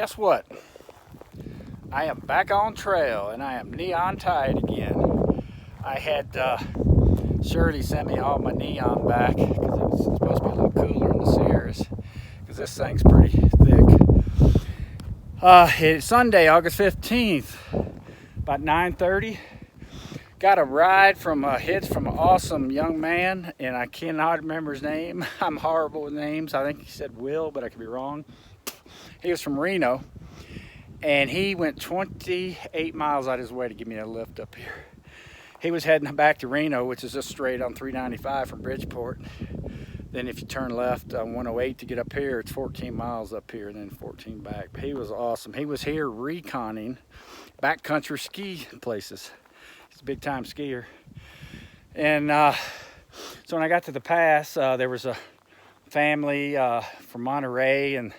guess what? I am back on trail and I am neon tied again. I had Shirley sent me all my neon back because it was supposed to be a little cooler in the Sierras because this thing's pretty thick. It's Sunday, August 15th, about 9:30. Got a ride from a hitch from an awesome young man, and I cannot remember his name. I'm horrible with names. I think he said Will, but I could be wrong. He was from Reno, and he went 28 miles out of his way to give me a lift up here. He was heading back to Reno, which is just straight on 395 from Bridgeport. Then if you turn left on 108 to get up here, it's 14 miles up here and then 14 back. But he was awesome. He was here reconning backcountry ski places. He's a big time skier. And so when I got to the pass, there was a family from Monterey, and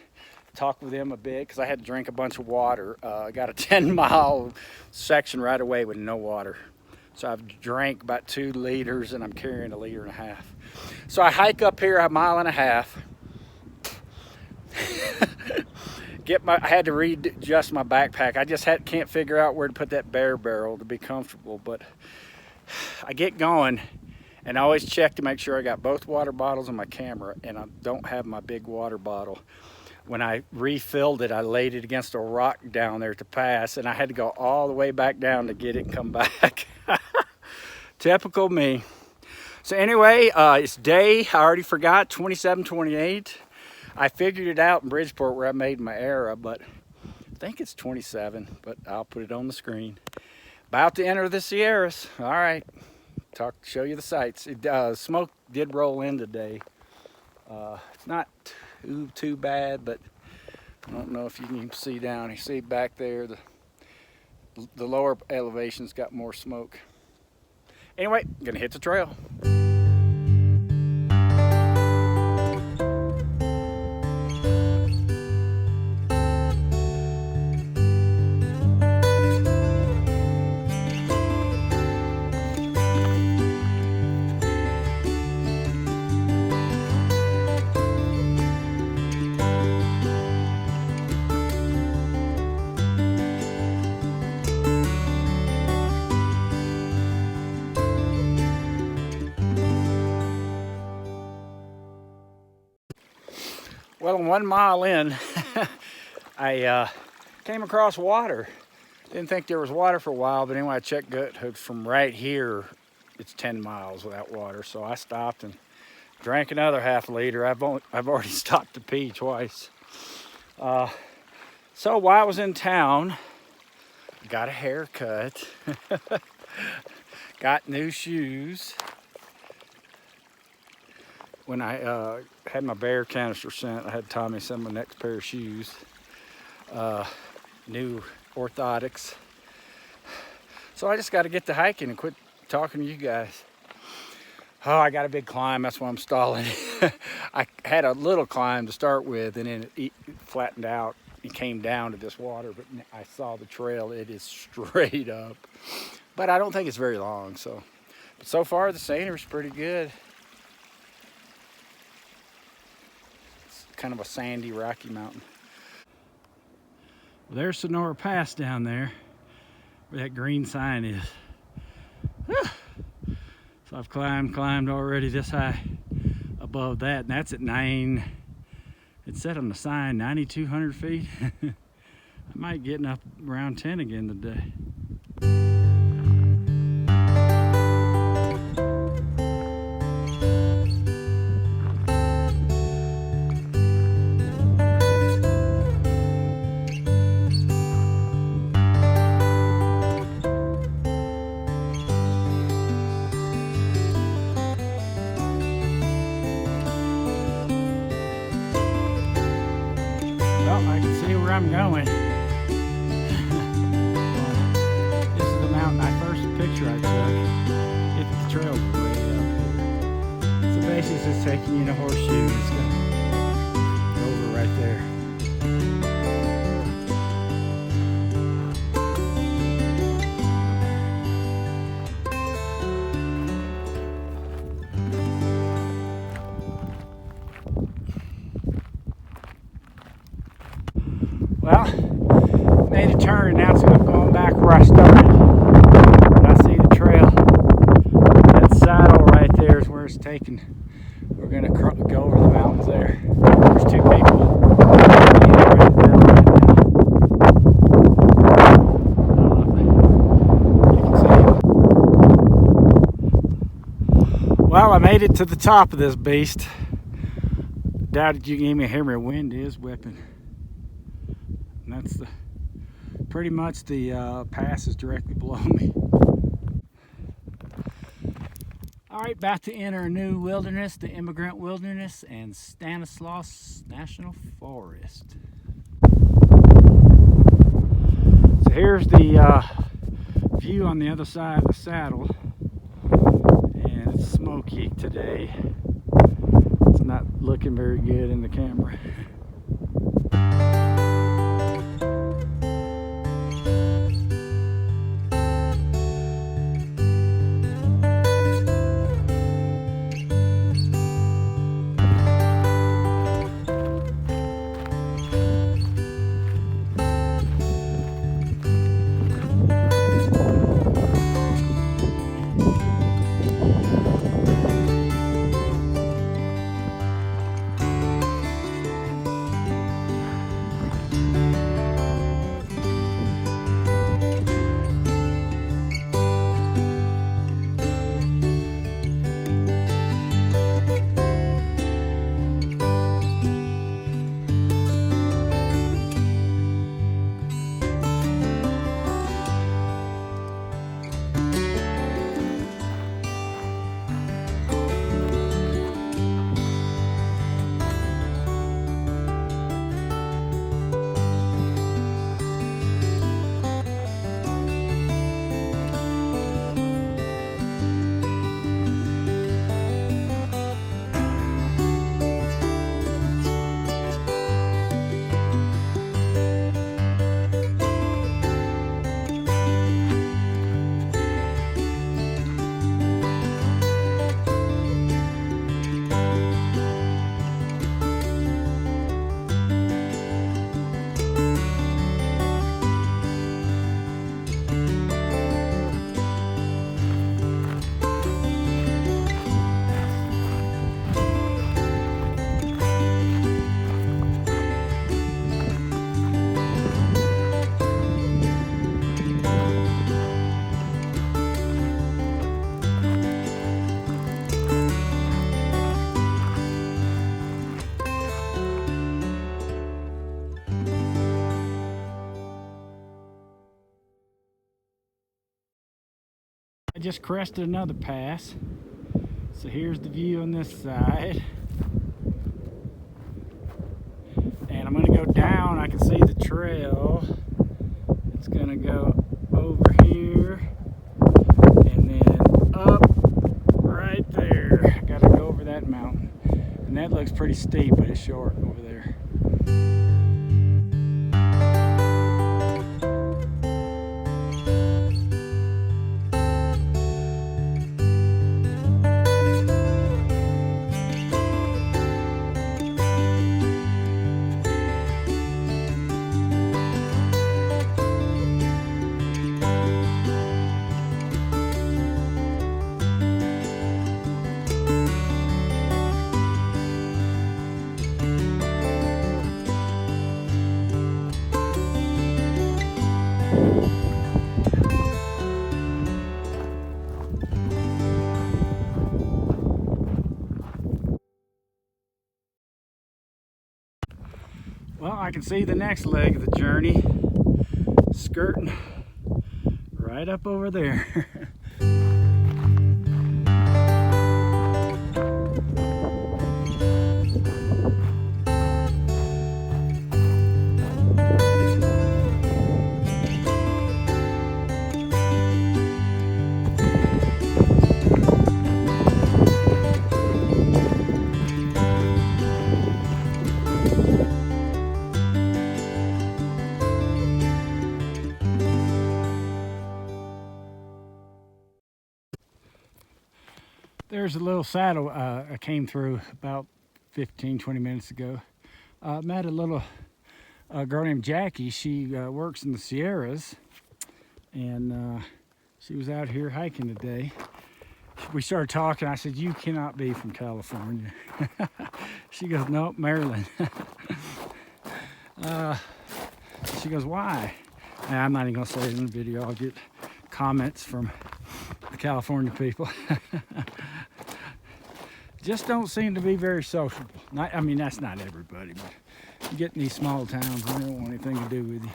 talked with them a bit because I had to drink a bunch of water. I got a 10-mile section right away with no water. So I've drank about 2 liters and I'm carrying 1.5 liters. So I hike up here 1.5 miles. I had to readjust my backpack. I just can't figure out where to put that bear barrel to be comfortable, but I get going and I always check to make sure I got both water bottles and my camera, and I don't have my big water bottle. When I refilled it, I laid it against a rock down there to pass, and I had to go all the way back down to get it and come back. Typical me. So anyway, it's day, I already forgot, 27-28. I figured it out in Bridgeport where I made my error, but I think it's 27, but I'll put it on the screen. About to enter the Sierras. All right, show you the sights. Smoke did roll in today. It's not too bad, but I don't know if you can see down. You see back there, the lower elevation's got more smoke. Anyway, I'm gonna hit the trail. Well, 1 mile in, I came across water. Didn't think there was water for a while, but anyway, I checked gut hooks from right here. It's 10 miles without water, so I stopped and drank another 1/2 liter. I've already stopped to pee twice. So while I was in town, got a haircut, got new shoes. When I had my bear canister sent, I had Tommy send my next pair of shoes. New orthotics. So I just got to get to hiking and quit talking to you guys. Oh, I got a big climb, that's why I'm stalling. I had a little climb to start with, and then it flattened out. It came down to this water, but I saw the trail. It is straight up. But I don't think it's very long, so. But so far, the scenery's pretty good. Kind of a sandy, rocky mountain. Well, there's Sonora Pass down there, where that green sign is. So I've climbed already this high above that, and that's at 9. It said on the sign 9,200 feet. I might get up around 10 again today. I can see where I'm going. This is the mountain first picture I took. The trail's way up here. So basically it's just taking you in a horseshoe. It's gonna go over right there. Well, taking. We're gonna go over the mountains there. There's two people. Well, I made it to the top of this beast. Doubted you can even hear me. Wind is whipping. And that's pretty much the pass is directly below me. All right, about to enter a new wilderness, the Immigrant Wilderness and Stanislaus National Forest. So here's the view on the other side of the saddle. And it's smoky today. It's not looking very good in the camera. I just crested another pass. So here's the view on this side. And I'm gonna go down. I can see the trail. It's gonna go over here and then up right there. I gotta go over that mountain. And that looks pretty steep, but it's short over there. Well, I can see the next leg of the journey skirting right up over there. There's a little saddle I came through about 15-20 minutes ago. Met a little girl named Jackie. She works in the Sierras, and she was out here hiking today. She we started talking. I said, "You cannot be from California." She goes, "Nope, Maryland." She goes, "Why?" And I'm not even gonna say it in the video. I'll get comments from the California people. Just don't seem to be very sociable. I mean, that's not everybody, but you get in these small towns and they don't want anything to do with you.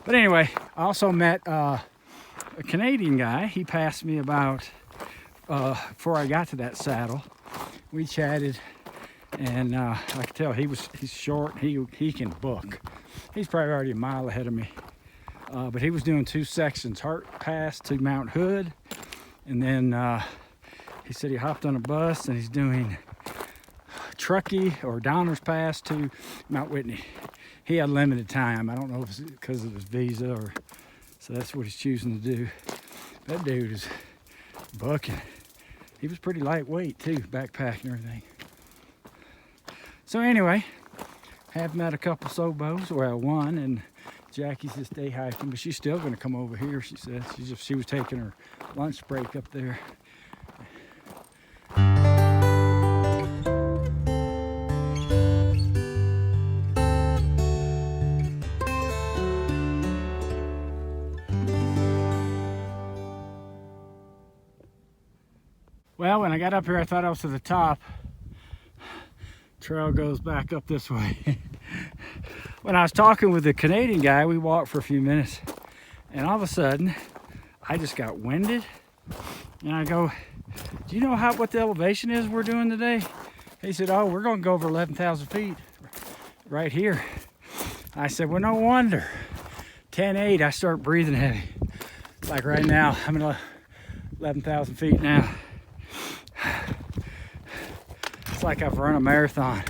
But anyway, I also met a Canadian guy. He passed me about before I got to that saddle. We chatted, and I could tell he's short. He can book. He's probably already a mile ahead of me. But he was doing 2 sections, Hart Pass to Mount Hood, and then he said he hopped on a bus and he's doing Truckee or Downers Pass to Mount Whitney. He had limited time. I don't know if it's because of his visa or so that's what he's choosing to do. That dude is bucking. He was pretty lightweight too, backpack and everything. So anyway, have met a couple Sobos, well, one, and Jackie's just day hiking, but she's still going to come over here, she says. She was taking her lunch break up there. Well, when I got up here, I thought I was to the top. Trail goes back up this way. When I was talking with the Canadian guy, we walked for a few minutes, and all of a sudden, I just got winded. And I go, "Do you know what the elevation is we're doing today?" He said, "Oh, we're going to go over 11,000 feet right here." I said, "Well, no wonder." 10:08, I start breathing heavy. Like right now, I'm at 11,000 feet now. It's like I've run a marathon.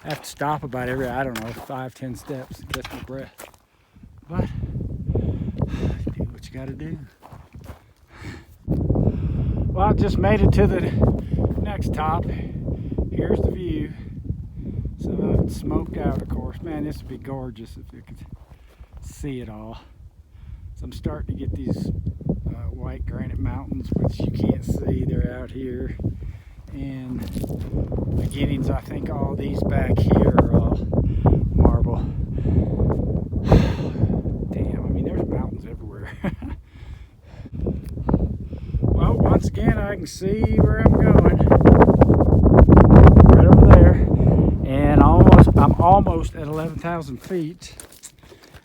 I have to stop about every, I don't know, 5-10 steps to catch my breath. But do what you gotta do. Well, I just made it to the next top. Here's the view. Some of it's smoked out, of course. Man, this would be gorgeous if you could see it all. So I'm starting to get these white granite mountains, which you can't see. They're out here. And beginnings, I think all these back here are all marble. Damn, I mean, there's mountains everywhere. Well, once again, I can see where I'm going. Right over there. And I'm almost at 11,000 feet.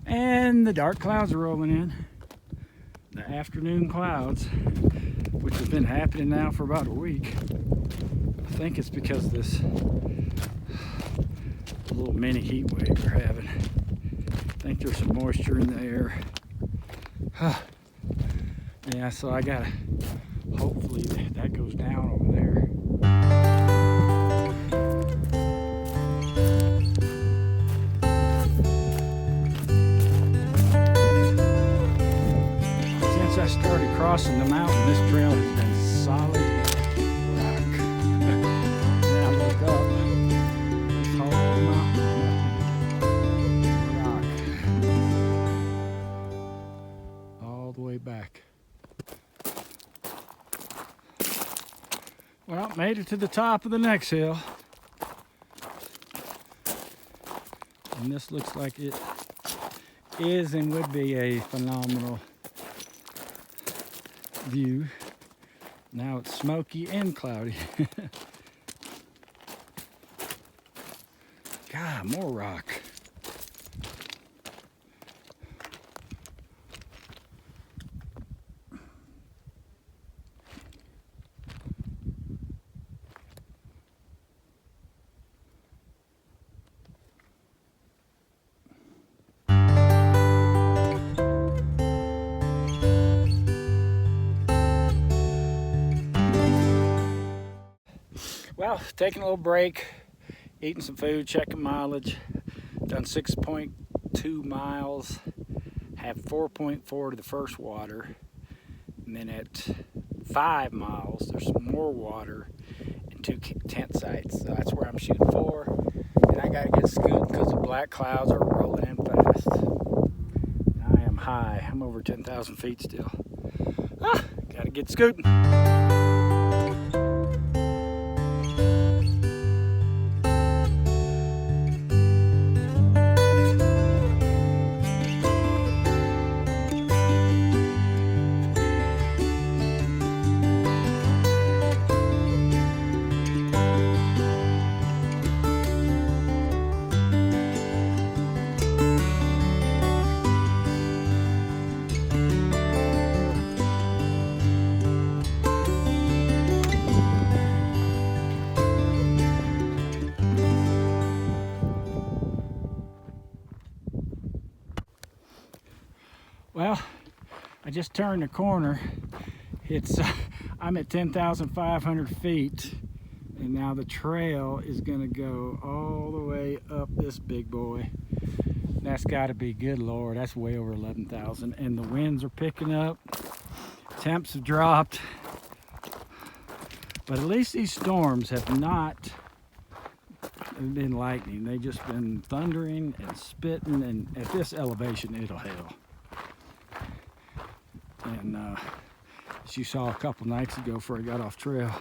And the dark clouds are rolling in. The afternoon clouds, which have been happening now for about a week. I think it's because of this little mini heat wave we're having. I think there's some moisture in the air. Yeah, so I gotta, hopefully that goes down over there. Since I started crossing the mountain, this trail has been solid. Back. Well, made it to the top of the next hill. And this looks like it is and would be a phenomenal view. Now it's smoky and cloudy. God, more rock. Well, taking a little break, eating some food, checking mileage. Done 6.2 miles, have 4.4 to the first water. And then at 5 miles, there's some more water and 2 tent sites. So that's where I'm shooting for. And I gotta get scooped because the black clouds are rolling in fast. I am high. I'm over 10,000 feet still. Gotta get scooting. Well, I just turned the corner. I'm at 10,500 feet, and now the trail is gonna go all the way up this big boy. That's gotta be, good Lord, that's way over 11,000. And the winds are picking up, temps have dropped, but at least these storms have not been lightning. They've just been thundering and spitting, and at this elevation, it'll hail. And as you saw a couple nights ago before I got off trail,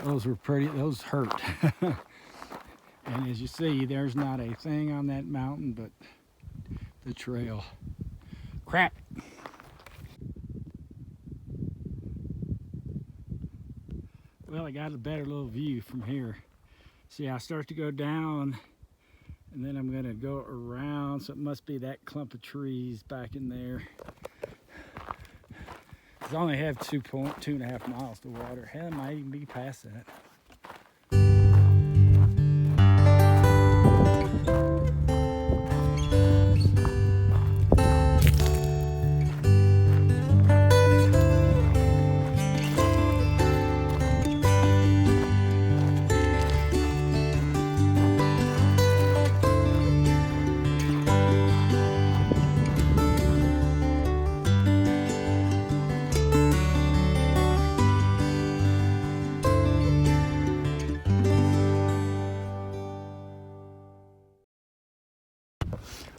those were pretty, those hurt. And as you see, there's not a thing on that mountain but the trail. Crap. Well, I got a better little view from here. See, I start to go down, and then I'm gonna go around, so it must be that clump of trees back in there. I only have 2.5 miles to water. Hell, it might even be past that.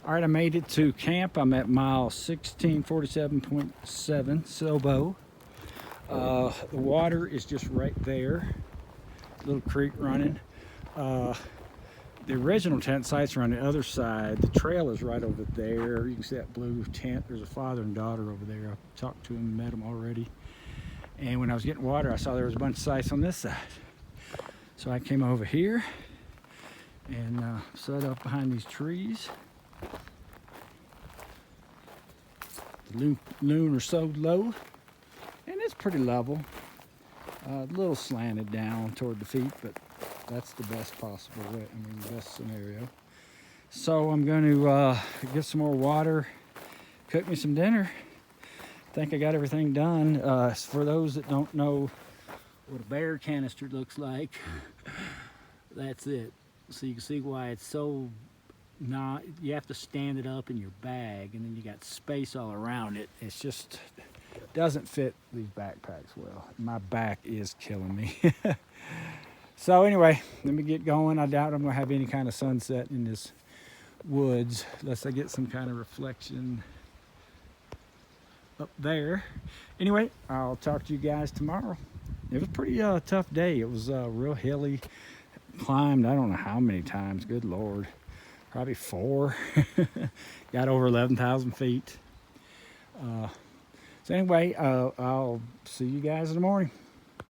All right, I made it to camp. I'm at mile 1647.7, Sobo. The water is just right there. Little creek running. The original tent sites are on the other side. The trail is right over there. You can see that blue tent. There's a father and daughter over there. I talked to them, met them already. And when I was getting water, I saw there was a bunch of sites on this side. So I came over here and set up behind these trees. The lunar so low, and it's pretty level. A little slanted down toward the feet, but that's the best possible way. I mean, the best scenario. So I'm going to get some more water, cook me some dinner. I think I got everything done. For those that don't know what a bear canister looks like, that's it. So you can see why it's so not, you have to stand it up in your bag, and then you got space all around it. It's just doesn't fit these backpacks well. My back is killing me. So anyway, let me get going. I doubt I'm gonna have any kind of sunset in this woods unless I get some kind of reflection up there. Anyway, I'll talk to you guys tomorrow. It was a pretty tough day. It was real hilly. Climbed I don't know how many times, good Lord, probably 4. Got over 11,000 feet. So anyway, I'll see you guys in the morning.